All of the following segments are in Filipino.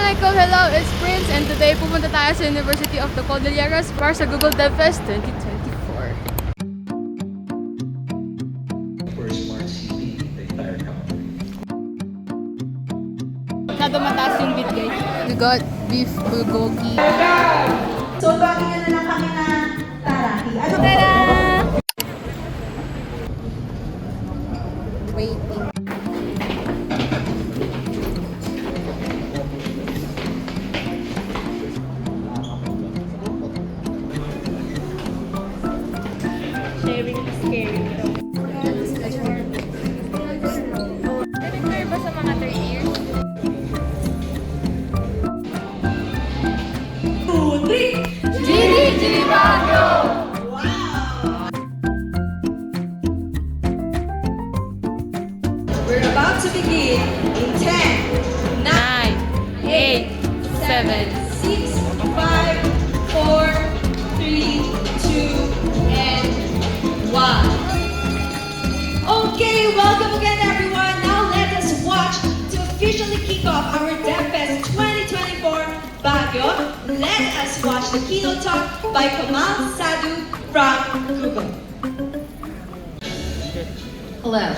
Michael! Hello! It's Prince and today pumunta tayo sa University of the Cordilleras para sa Google DevFest 2024. First smart city in the entire country. Nado mataas yung bid guys. We got beef bulgogi. So, bakit na lang kami na taraki? Ano ba? Waiting. Sharing is scary. Nag-clear ba sa mga 3 years? 2, 3! GDG Baguio! We're about to begin in 10, 9, 8, 7, 6, 5, 4, 3, 2, and 1. Okay, welcome again everyone. Now let us watch to officially kick off our DevFest 2024 Baguio. Let us watch the keynote talk by Kamal Sadhu from Google. Hello,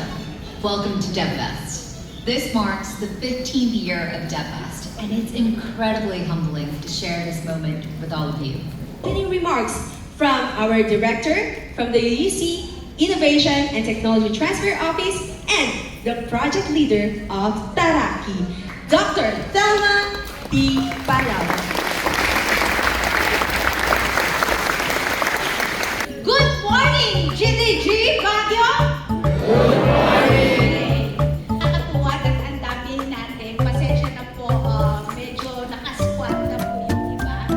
welcome to DevFest. This marks the 15th year of DevFest, and it's incredibly humbling to share this moment with all of you. Opening remarks from our director from the UC Innovation and Technology Transfer Office and the project leader of Taraki, Dr. Thelma D. Palau. Good morning, GDG Baguio! Nakatuwa at ang dami natin. Pasensya na po, medyo nakasquat na po yung iba.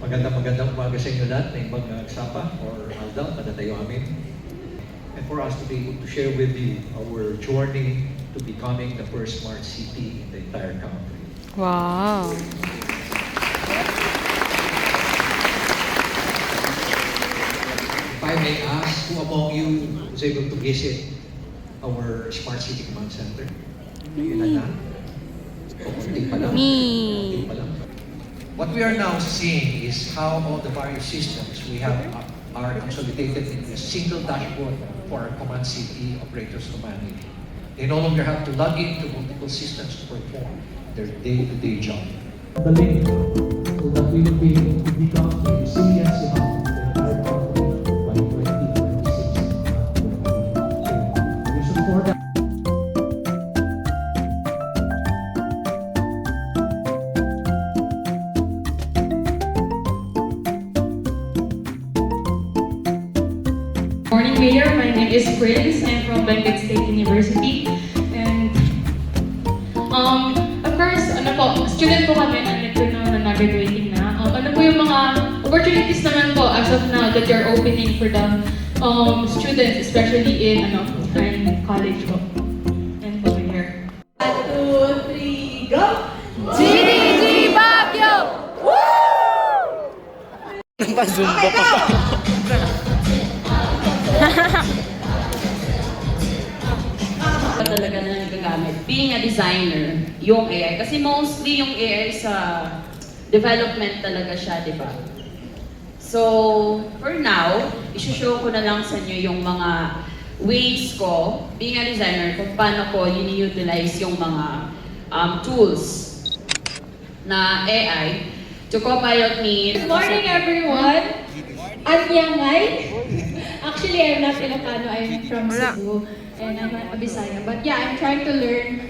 Magandang umaga sa inyo lahat na magsapa or aldal, padatayo amin. And for us to be able to share with you our journey to becoming the first smart city in the entire country. Wow! If I may ask, who among you was able to visit our Smart City Command Center? Ilan na? O, konti pa lang. Me. Konti pa lang. What we are now seeing is how all the various systems we have are consolidated in a single dashboard for our Command City operators to manage. They no longer have to log into multiple systems to perform their day-to-day job. The link so that we will be able to become a resiliency hub for the entire country by 2026. We support that. Morning, Mayor. My name is Prince. I'm from Benguet State University. And, of course, student po kami na graduating na. Ano po yung mga opportunities naman po as of now that you're opening for the students, especially in college po. And over here. 1, 2, 3, go! GDG Baguio! Okay, go! Talaga na nagagamit. Being a designer, yung AI. Kasi mostly yung AI sa development talaga siya, di ba? So, for now, isushow ko na lang sa inyo yung mga ways ko, being a designer, kung paano ko ini-utilize yung mga tools na AI to co-pilot me. Good morning, everyone. Anyangay. Actually, I'm not Ilocano. I'm from Cebu, and I'm a Bisaya. But yeah, I'm trying to learn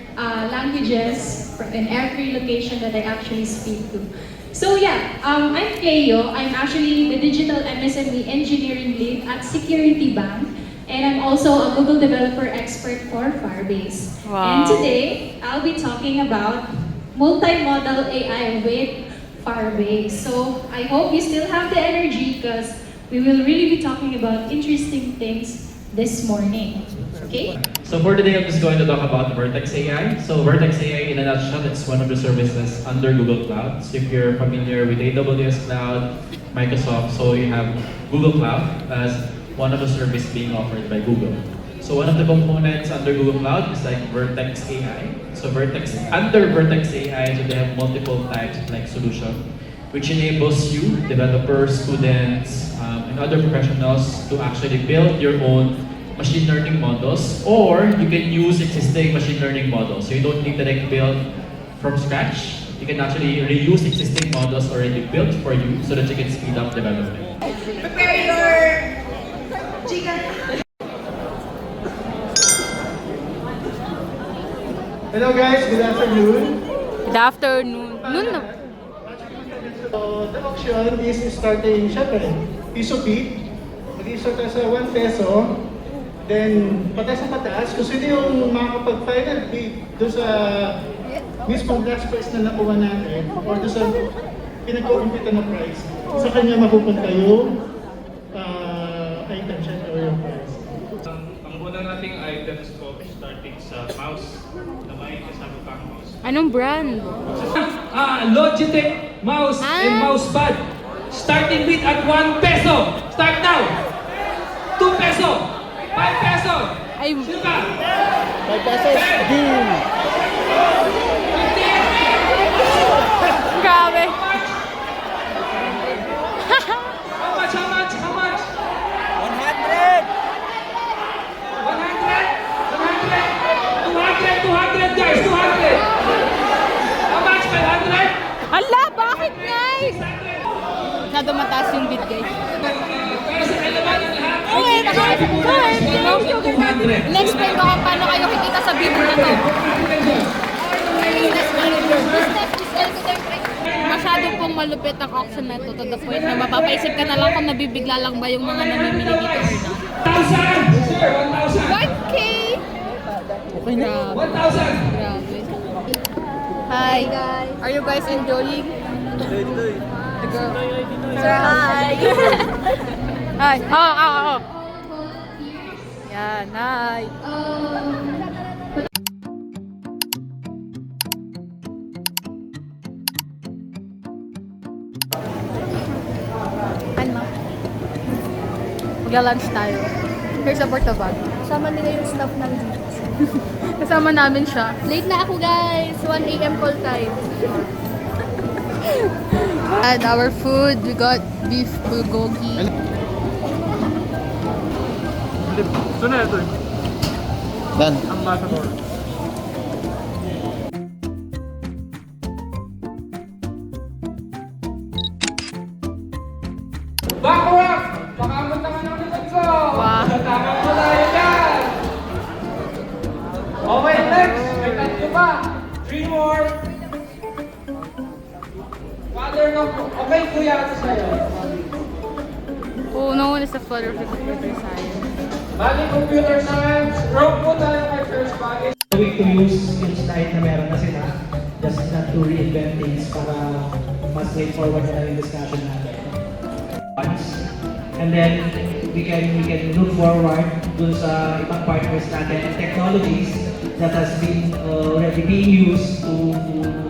languages in every location that I actually speak to. So yeah, I'm Cleo. I'm actually the digital MSME engineering lead at Security Bank, and I'm also a Google developer expert for Firebase. Wow. And today, I'll be talking about multimodal AI with Firebase. So I hope you still have the energy because we will really be talking about interesting things this morning. Okay? So for today, I'm just going to talk about Vertex AI. So Vertex AI, in a nutshell, it's one of the services under Google Cloud. So if you're familiar with AWS Cloud, Microsoft, so you have Google Cloud as one of the services being offered by Google. So one of the components under Google Cloud is like Vertex AI. So under Vertex AI, so they have multiple types of like solution, which enables you, developers, students, and other professionals to actually build your own machine learning models, or you can use existing machine learning models. So you don't need to like build from scratch. You can actually reuse existing models already built for you so that you can speed up development. Prepare your chicken. Hello guys, good afternoon. Good afternoon. Noon na. So, the auction is starting, syempre, piso peak. Mag-i-start tayo sa 1 peso. Then, pataas na pataas. Kung sino yung makakapag-final bid doon sa mismong last price na nakuha natin or doon sa pinag-compete na price, sa kanya mapupunta yung item, syempre, or yung price. Ang muna nating items ko starting sa mouse na may kasama pang mouse. Anong brand? Logitech mouse and mousepad. Starting bid at 1 peso. Start now. 2 peso. 5 peso. Ay, Sino ba? 5 pesos, deal! 15. grabe. How much? How much? How much? 100! 200 guys. 200. How much? 500? Hala, bakit guys? Masyado mataas yung bid guys. Pero sa kailangan ng lahat. In-explain ko kung paano kayo kikita sa bid na to. Masyado pong malupit ang auction na to, to the point na mapapaisip ka na lang kung nabibigla lang ba yung mga namimili dito or not. 1,000! Sir, 1,000! 1K! Okay na. 1,000! Grabe. Hi guys. Are you guys enjoying? The girl. Sir, hi. Hi. Oh. Yan, hi. Ano? Magla-lunch tayo. Here's a portabag. Kasama nila yung staff ng Kasama namin siya. Late na ako guys. 1 AM call time. And our food, we got beef bulgogi. Sunod ito. Dan. Ambassador. Backward! Pakamot naman ang likod ko! Wow. Tama mo tayo dyan! Okay, next! May tatlo pa! 3 more! Father no... Okay, kuya, ito sa'yo. Oh, no one is a father of the computer science. Bali, computer science. Rope po tayo kay first bagay. Going to use yung slide na meron na sila, just not to reinvent things para mas straightforward na yung discussion natin. And then we can look forward dun sa ibang partners natin and technologies that has been already being used to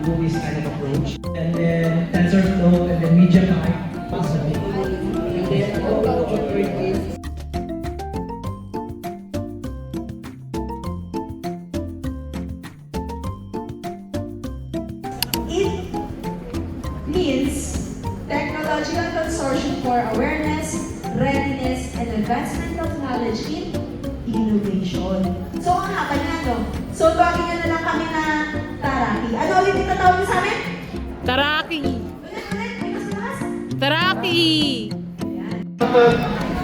do this kind of approach. And then TensorFlow and then MediaPy. And then It means Technological Consortium for Awareness, Readiness, and Advancement of Knowledge in Innovation. So, ang haba niya, no? So, tawagin niyo na lang kami na Taraki. Ano ulit yung tatawag niyo sa amin? Taraki! Ulit, may mas mas? Taraki!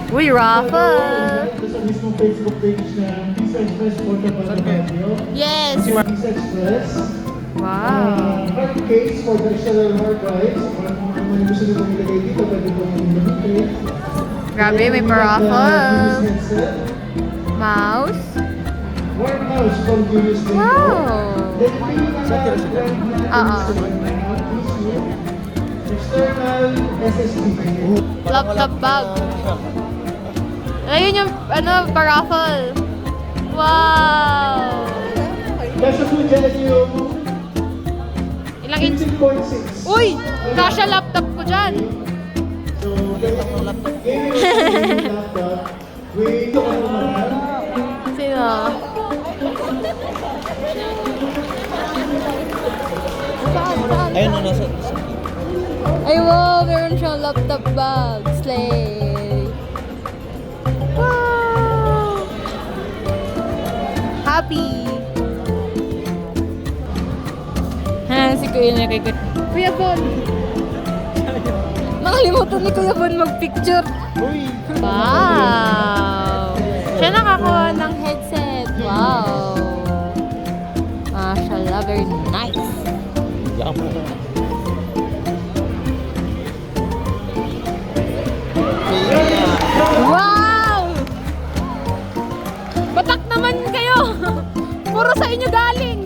Uy, raffle! Ito sa mismong Facebook page na Pizza Express Portable Radio. Yes! Pizza Express. Wow! Hard case for the external hard drives. Kung ano gusto nyo pong ilagay dito, pwede po yung gamitin. Grabe, may pa-raffle! Mouse? One mouse from Julius Lento. Wow! Then, pili na lang external SSD. Laptop bag. Ayun yung, pa-raffle. Wow! Kasya po dyan yung Ilang inch? 15.6. Uy! Kasha laptop ko dyan. So, gaming laptop. Wait, ito ka naman. Yeah. Ayun na, nasa... Ay, wow! Meron siyang laptop bag. Slay! Wow! Happy! Ha, si Kuya na kay Kuya Bon! Nakalimutan ni Kuya Bon mag-picture. Wow! Siya nakakuha ng headset. Wow! Mashallah, very nice. Wow! Batak naman kayo! Puro sa inyo galing!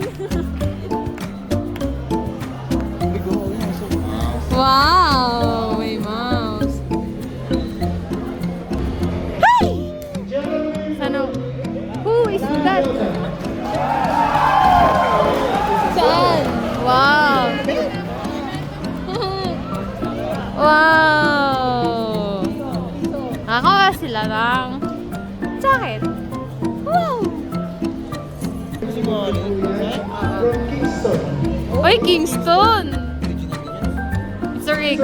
Wow! May mouse. Hi! Sana? Who is that? Saan? Wow! Wow! Nakakuha sila ng jacket. Wow! From Kingston. Oy, Kingston! It's a rig.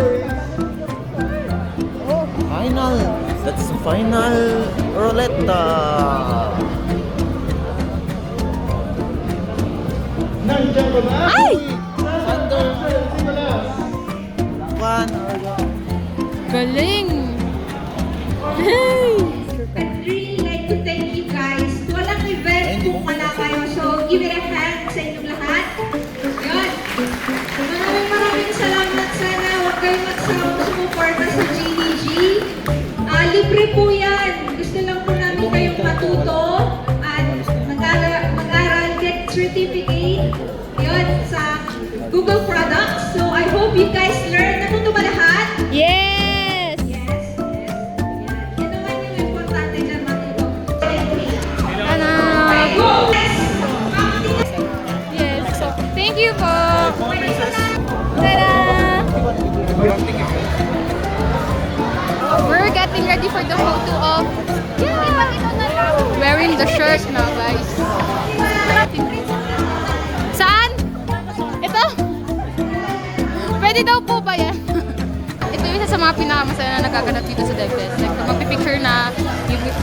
Final! That's final roulette! Nandiyan ka ba? Ay! One! Galing! Hey! I'd really like to thank you guys. Walang event kung wala kayo. So, give it a hand sa inyong lahat. Yun. Maraming salamat. Sana huwag kayong magsawang sumuporta sa GDG. Libre po yan. Gusto lang po namin kayong matuto at mag-aral, get certificate. Yun, sa Google products. So, I hope you guys learn. Natuto ba lahat? Yes! Yes. Yan naman yung importante dyan, matuto. Ano? Yes. So, thank you po. Tada! We're getting ready for the photo of wearing the shirt na, guys. Saan? Ito? Pwede daw po ba yan? Ito yung isa sa mga pinakamasaya na nagaganap dito sa DevFest. Like, magpipicture na,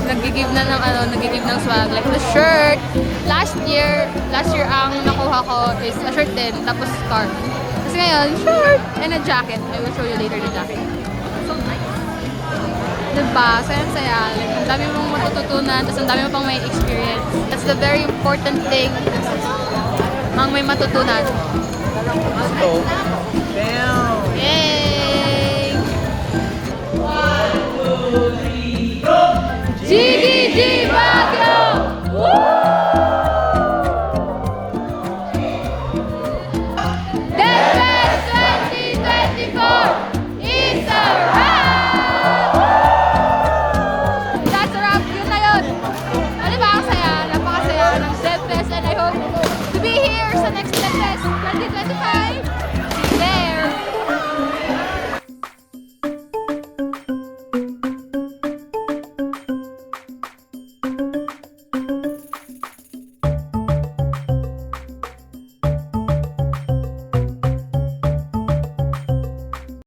nag-give ng swag. Like, the shirt. Last year ang nakuha ko is a shirt din, tapos scarf. Kasi ngayon, shirt and a jacket. I will show you later the jacket. So nice. Diba? Saya-saya. Like, ang dami mong matututunan, tapos ang dami mo pang may experience. That's the very important thing ang may matutunan. So,